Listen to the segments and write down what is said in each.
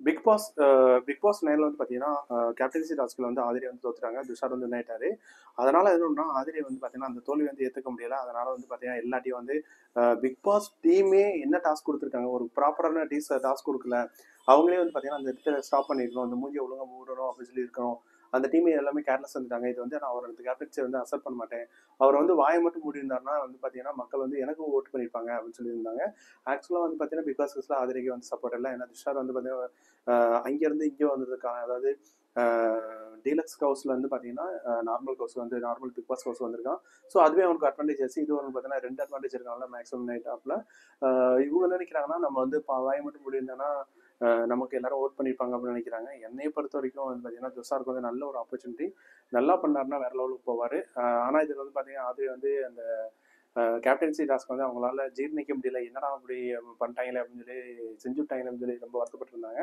Big pass நேரில் வந்து பார்த்தீங்கன்னா கேப்டன்சி டாஸ்கில் வந்து ஆதிரி வந்து தோத்துட்டாங்க. துஷார் வந்து வின் ஆயிட்டாரு. அதனால எதுனா ஆதிரி வந்து பார்த்தீங்கன்னா அந்த தோல்வி வந்து ஏற்றுக்க முடியல. அதனால வந்து பார்த்தீங்கன்னா எல்லாத்தையும் வந்து பிக் பாஸ் டீமே என்ன டாஸ்க் கொடுத்துருக்காங்க, ஒரு ப்ராப்பரான டாஸ்க் கொடுக்கல. அவங்களே வந்து பார்த்தீங்கன்னா அந்த இடத்துல ஸ்டாப் பண்ணிருக்கணும், அந்த மூஞ்சியை ஒழுங்காக மூடணும் அப்படின்னு சொல்லி இருக்கணும். அந்த டீம் எல்லாமே கேர்லெஸ் வந்துட்டாங்க. இது வந்து நான் அவரோட கேப்டன்சி வந்து அக்செப்ட் பண்ண மாட்டேன். அவர் வந்து வாயை மட்டும் மூடி இருந்தாருன்னா வந்து பார்த்தீங்கன்னா மக்கள் வந்து எனக்கும் ஓட்டு பண்ணியிருப்பாங்க அப்படின்னு சொல்லியிருந்தாங்க. ஆக்சுவலாக வந்து பார்த்தீங்கன்னா பிக் பாஸ் ஆதிரிக்கு வந்து சப்போர்ட் இல்லை. ஏன்னா துஷார் வந்து பார்த்தீங்கன்னா அங்கேருந்து இங்கே வந்ததுக்கான, அதாவது டீலக்ஸ் ஹவுஸில் வந்து பார்த்தீங்கன்னா நார்மல் ஹவுஸ் வந்து நார்மல் பிக் பாஸ் ஹவுஸ் வந்திருக்கான். ஸோ அதுவே அவனுக்கு அட்வான்டேஜ் ஆச்சு. இது வந்து பார்த்தீங்கன்னா 2 அட்வான்டேஜ் இருக்காங்களா மேக்ஸிமம் நைட் ஆப்பில். இவங்க நினைக்கிறாங்கன்னா நம்ம வந்து வாயை மட்டும் முடியிருந்தோன்னா நமக்கு எல்லாரும் ஓட் பண்ணியிருப்பாங்க அப்படின்னு நினைக்கிறாங்க. என்னையை பொறுத்த வரைக்கும் வந்து பார்த்தீங்கன்னா துஷாருக்கு வந்து நல்ல ஒரு ஆப்பர்ச்சுனிட்டி. நல்லா பண்ணாருன்னா வேற லெவலுக்கு போவார். ஆனால் இதில் வந்து பார்த்தீங்கன்னா அது வந்து அந்த கேப்டன்சி டாஸ்க் வந்து அவங்களால ஜீர்ணிக்க முடியல. என்னடா அப்படி பண்ணிட்டாங்களே அப்படின்னு சொல்லி செஞ்சு விட்டாங்களே அப்படின்னு சொல்லி ரொம்ப வருத்தப்பட்டிருந்தாங்க.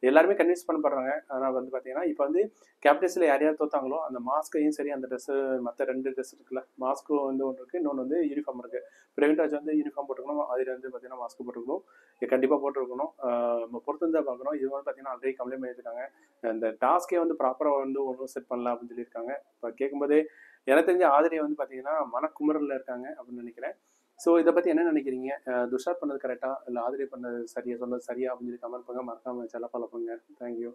எல்லாருமே கன்வின்ஸ் பண்ணப்படுறாங்க. ஆனால் வந்து பார்த்தீங்கன்னா இப்போ வந்து கேப்டன்சியில் யார் யார் தோத்தாங்களோ அந்த மாஸ்கையும் சரி, அந்த ட்ரெஸ்ஸு, மற்ற 2 ட்ரெஸ் இருக்குல்ல, மாஸ்க்கு வந்து ஒன்று இருக்குது, இன்னொன்று வந்து யூனிஃபார்ம் இருக்குது. பிரவீன்ராஜ் வந்து யூனிஃபார்ம் போட்டுக்கணும், அதில் வந்து பார்த்தீங்கன்னா மாஸ்க் போட்டுக்கணும். கண்டிப்பாக போட்டுருக்கணும். நம்ம பொறுத்து தான் பார்க்கணும். இது வந்து பார்த்தீங்கன்னா ஆல்ரெடி கம்ப்ளைண்ட் பண்ணியிருக்காங்க. இந்த டாஸ்கே வந்து ப்ராப்பராக வந்து ஒன்றும் செட் பண்ணல அப்படின்னு சொல்லியிருக்காங்க. இப்போ கேட்கும்போதே எனக்கு தெரிஞ்ச ஆதிரியை வந்து பார்த்தீங்கன்னா மனக்குமுறலில் இருக்காங்க அப்படின்னு நினைக்கிறேன். ஸோ இதை பற்றி என்ன நினைக்கிறீங்க? துஷார் பண்ணது கரெக்டாக இல்லை ஆதிரி பண்ணது சரியா, சொன்னது சரியா அப்படின்னு சொல்லி கமெண்ட் பண்ணுங்க. மறக்காமல் சேனலை ஃபாலோ பண்ணுங்க. தேங்க்யூ.